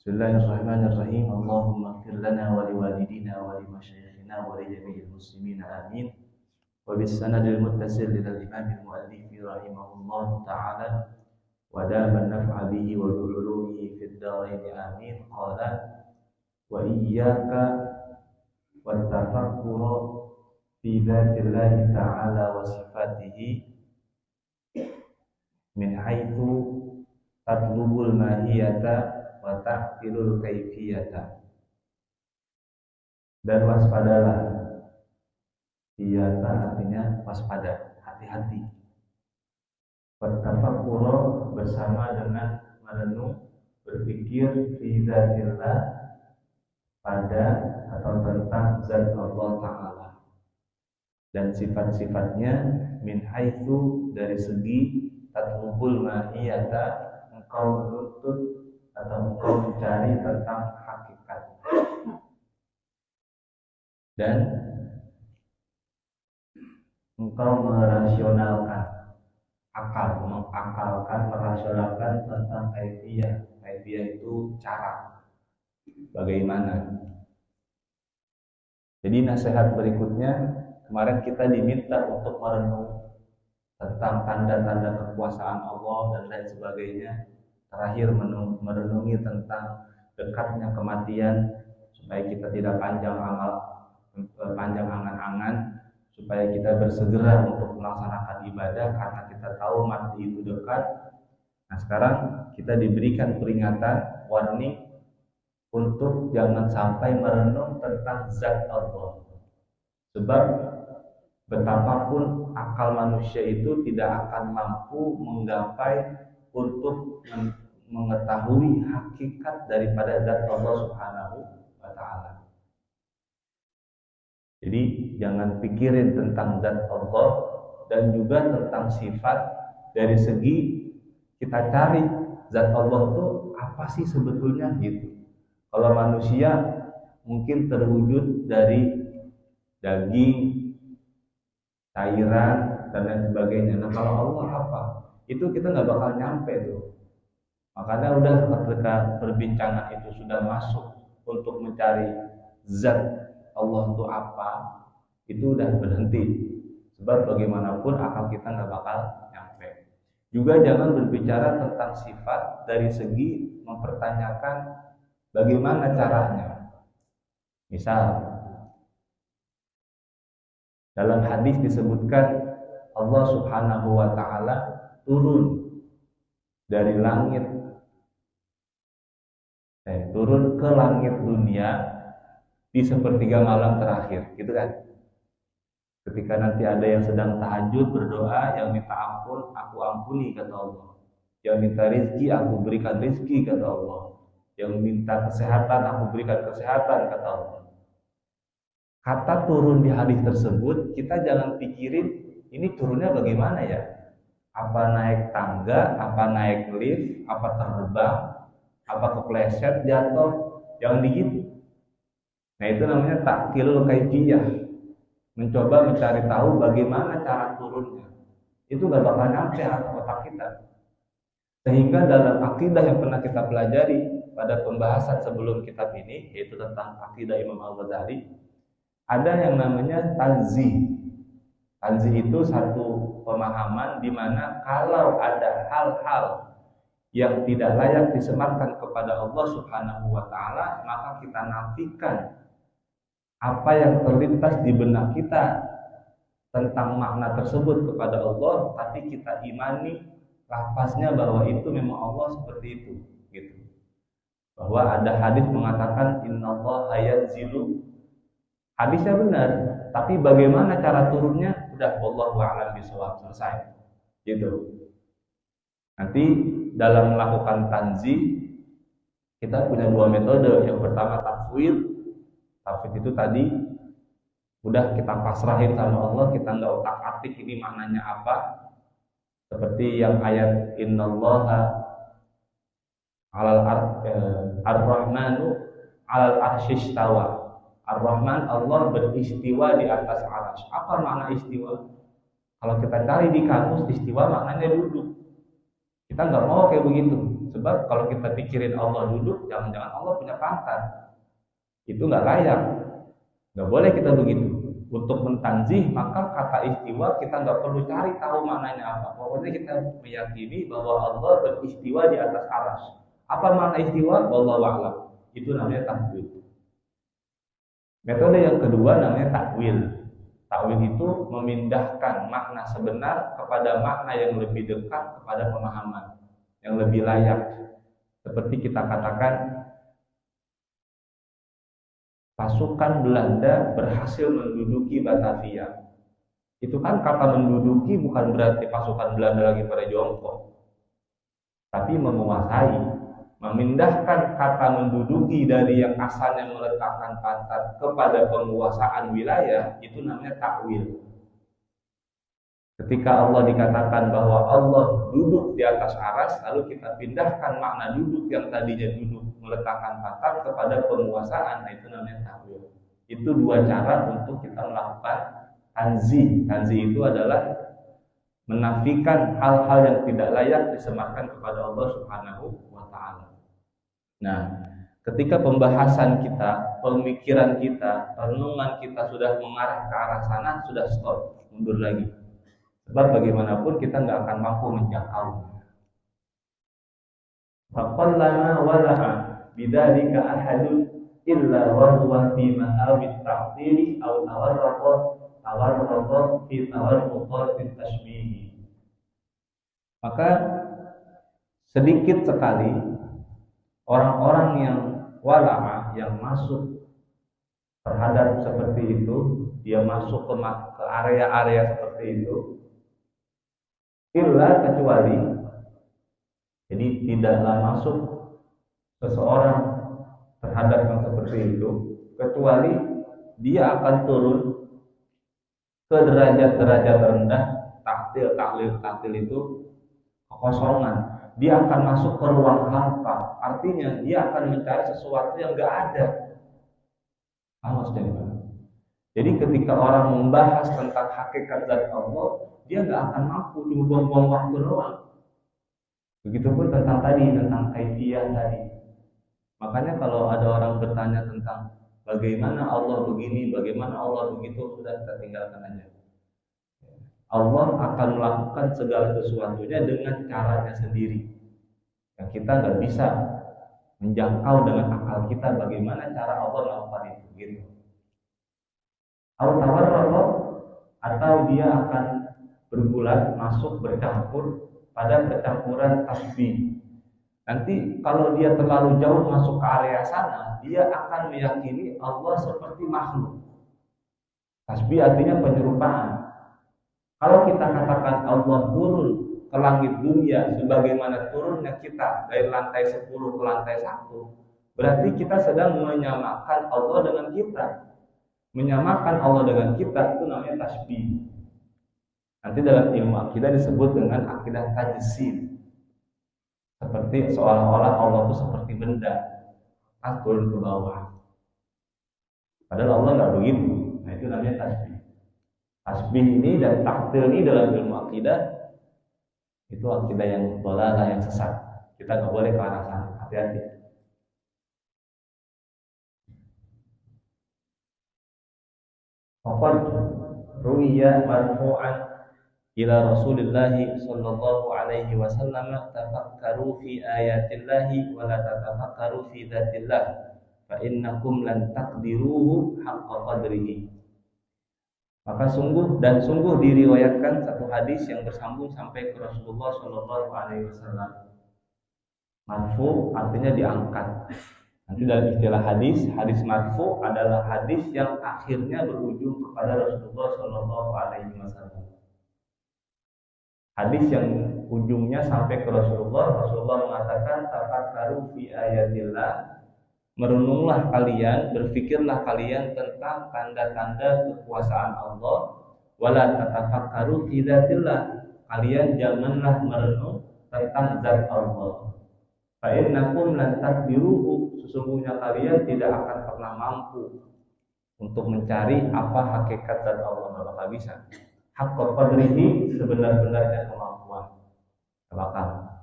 Bismillahirrahmanirrahim. Allahumma ighfir lana wa liwalidina wa limasyayikhina wa li jami'il muslimin amin. Wa bis sanadil muttasil ila al-imam al-muallif rahimahullah ta'ala wa daman naf'a bihi wa bi ulumihi fid dharain amin. Qala wa iyyaka wat tafakkura fi dzatillahi ta'ala wa sifatihi min haitsu tatlubul mahiyata wa ta'tilul kaifiyata. Dan waspadalah. Iyata artinya waspada, hati-hati. Wa tafakkura bersama dengan merenung, berpikir fi dzatillah pada atau tentang zat Allah Ta'ala dan sifat-sifatnya min haitsu dari segi tatlubul mahiyata, engkau menuntut atau engkau mencari tentang hakikat dan engkau merasionalkan merasionalkan tentang kaifiyah. Kaifiyah itu cara, bagaimana. Jadi nasihat berikutnya, kemarin kita diminta untuk merenung tentang tanda-tanda kekuasaan Allah dan lain sebagainya. Terakhir merenungi tentang dekatnya kematian supaya kita tidak panjang angan-angan, supaya kita bersegera untuk melaksanakan ibadah karena kita tahu mati itu dekat. Nah, sekarang kita diberikan peringatan, warning untuk jangan sampai merenung tentang zat Allah. Sebab betapapun akal manusia itu tidak akan mampu menggapai untuk mengetahui hakikat daripada zat Allah Subhanahu wa Ta'ala. Jadi jangan pikirin tentang zat Allah dan juga tentang sifat dari segi kita cari zat Allah itu apa sih sebetulnya gitu. Kalau manusia mungkin terwujud dari daging, cairan dan lain sebagainya. Nah, kalau Allah apa? Itu kita nggak bakal nyampe tuh. Makanya udah ketika perbincangan itu sudah masuk untuk mencari zat Allah itu apa, itu udah berhenti. Sebab bagaimanapun akal kita nggak bakal nyampe. Juga jangan berbicara tentang sifat dari segi mempertanyakan bagaimana caranya. Misal dalam hadis disebutkan Allah Subhanahu wa Ta'ala turun dari langit, turun ke langit dunia di sepertiga malam terakhir, gitu kan? Ketika nanti ada yang sedang tahajud berdoa, yang minta ampun, aku ampuni, kata Allah. Yang minta rizki, aku berikan rizki, kata Allah. Yang minta kesehatan, aku berikan kesehatan, kata Allah. Kata turun di hadis tersebut, kita jangan pikirin ini turunnya bagaimana ya? Apa naik tangga, apa naik lift, apa terbang, apa kepleset jatuh, jangan begitu. Nah, itu namanya ta'tilul kaifiyah, mencoba mencari tahu bagaimana cara turunnya. Itu gak bakal nyampe otak kita. Sehingga dalam akidah yang pernah kita pelajari pada pembahasan sebelum kitab ini, yaitu tentang akidah Imam Al-Ghazali, ada yang namanya tanzih. Tanzih itu satu pemahaman di mana kalau ada hal-hal yang tidak layak disematkan kepada Allah Subhanahu wa Ta'ala, maka kita nafikan apa yang terlintas di benak kita tentang makna tersebut kepada Allah, tapi kita imani lafaznya bahwa itu memang Allah seperti itu, gitu. Bahwa ada hadis mengatakan innallaha yanzilu. Hadisnya benar, tapi bagaimana cara turunnya udah wallahu a'lam bishawab, selesai. Gitu. Nanti dalam melakukan tanzih kita punya dua metode. Yang pertama tafwid. Tafwid itu tadi udah kita pasrahin sama Allah, kita nggak otak-atik ini maknanya apa. Seperti yang ayat innallaha ar-rahmanu 'alal arsyistawa. Ar-Rahman, Allah beristiwa di atas arsy. Apa makna istiwa? Kalau kita cari di kamus, istiwa maknanya duduk. Kita nggak mau kayak begitu. Sebab kalau kita pikirin Allah duduk, jangan-jangan Allah punya pangkat. Itu nggak layak. Nggak boleh kita begitu. Untuk mentanzih, maka kata istiwa kita nggak perlu cari tahu maknanya apa. Pokoknya kita meyakini bahwa Allah beristiwa di atas arsy. Apa makna istiwa? Wallahu a'lam. Itu namanya takwil. Metode yang kedua namanya takwil. Takwil itu memindahkan makna sebenar kepada makna yang lebih dekat kepada pemahaman, yang lebih layak. Seperti kita katakan, pasukan Belanda berhasil menduduki Batavia. Itu kan kata menduduki bukan berarti pasukan Belanda lagi pada jongkok, tapi menguasai. Memindahkan kata menduduki dari yang asalnya meletakkan pantat kepada penguasaan wilayah, itu namanya takwil. Ketika Allah dikatakan bahwa Allah duduk di atas arsy, lalu kita pindahkan makna duduk yang tadinya duduk meletakkan pantat kepada penguasaan, nah itu namanya takwil. Itu dua cara untuk kita melakukan tanzih. Tanzih itu adalah menafikan hal-hal yang tidak layak disematkan kepada Allah Subhanahu wa ta'ala. Nah, ketika pembahasan kita, pemikiran kita, renungan kita sudah mengarah ke arah sana, sudah stop, mundur lagi. Sebab bagaimanapun kita nggak akan mampu menjangkau. Faqallama wala'a bidzalika ahadun illa wa huwa fi ma'awit ta'tili aw tawarraq fi tawarruqat tashbih. Maka sedikit sekali orang-orang yang wala'a, yang masuk terhadap seperti itu, dia masuk ke area-area seperti itu, illa kecuali, jadi tidaklah masuk seseorang terhadap yang seperti itu kecuali dia akan turun ke derajat-derajat rendah. Taktil itu kekosongan. Dia akan masuk ke ruang hampa. Artinya dia akan mencari sesuatu yang enggak ada. Jadi ketika orang membahas tentang hakikat zat Allah, dia enggak akan mampu, cuma buang-buang waktu doang. Begitupun tentang kaifiyah tadi. Makanya kalau ada orang bertanya tentang bagaimana Allah begini, bagaimana Allah begitu, sudah kita tinggalkan aja. Allah akan melakukan segala sesuatunya dengan caranya sendiri, yang kita nggak bisa menjangkau dengan akal kita bagaimana cara Allah melakukan itu, gitu. Atau dia akan bergulat, masuk, bercampur pada percampuran tasbih. Nanti kalau dia terlalu jauh masuk ke area sana, dia akan meyakini Allah seperti makhluk. Tasbih artinya penyerupaan. Kalau kita katakan Allah turun ke langit dunia sebagaimana turunnya kita dari lantai 10 ke lantai 1, berarti kita sedang menyamakan Allah dengan kita. Menyamakan Allah dengan kita itu namanya tasbih. Nanti dalam ilmu akidah disebut dengan akidah tajsim. Seperti seolah-olah Allah itu seperti benda, turun ke bawah. Padahal Allah nggak begitu. Nah itu namanya tasbih. Tasbih ini dan taktil ini dalam ilmu akidah itu akidah yang dhalalah, yang sesat. Kita nggak boleh ke arah sana. Hati-hati. Faqad ruwiya marfu'an ila Rasulillah sallallahu alaihi wasallam, tafakkaru fi ayatillahi wa la tatafakkaru fi dzatillah fa innakum lan taqdiruhu haqqa qadrihi. Maka sungguh diriwayatkan satu hadis yang bersambung sampai ke Rasulullah sallallahu alaihi wasallam. Marfu artinya diangkat. Nanti dalam istilah hadis marfu adalah hadis yang akhirnya berujung kepada Rasulullah sallallahu alaihi wasallam. Hadis yang ujungnya sampai ke Rasulullah mengatakan tafakkaru fi ayatillah, merenunglah kalian, berfikirlah kalian tentang tanda-tanda kekuasaan Allah, wala tatafakkaru fi dzatillah, kalian janganlah merenung tentang zat Allah. Fa innakum lan taqdiruhu, sesungguhnya kalian tidak akan pernah mampu untuk mencari apa hakikat zat Allah, enggak bakal bisa. Haqqa qadrihi, sebenar-benarnya kemampuan. Bakal.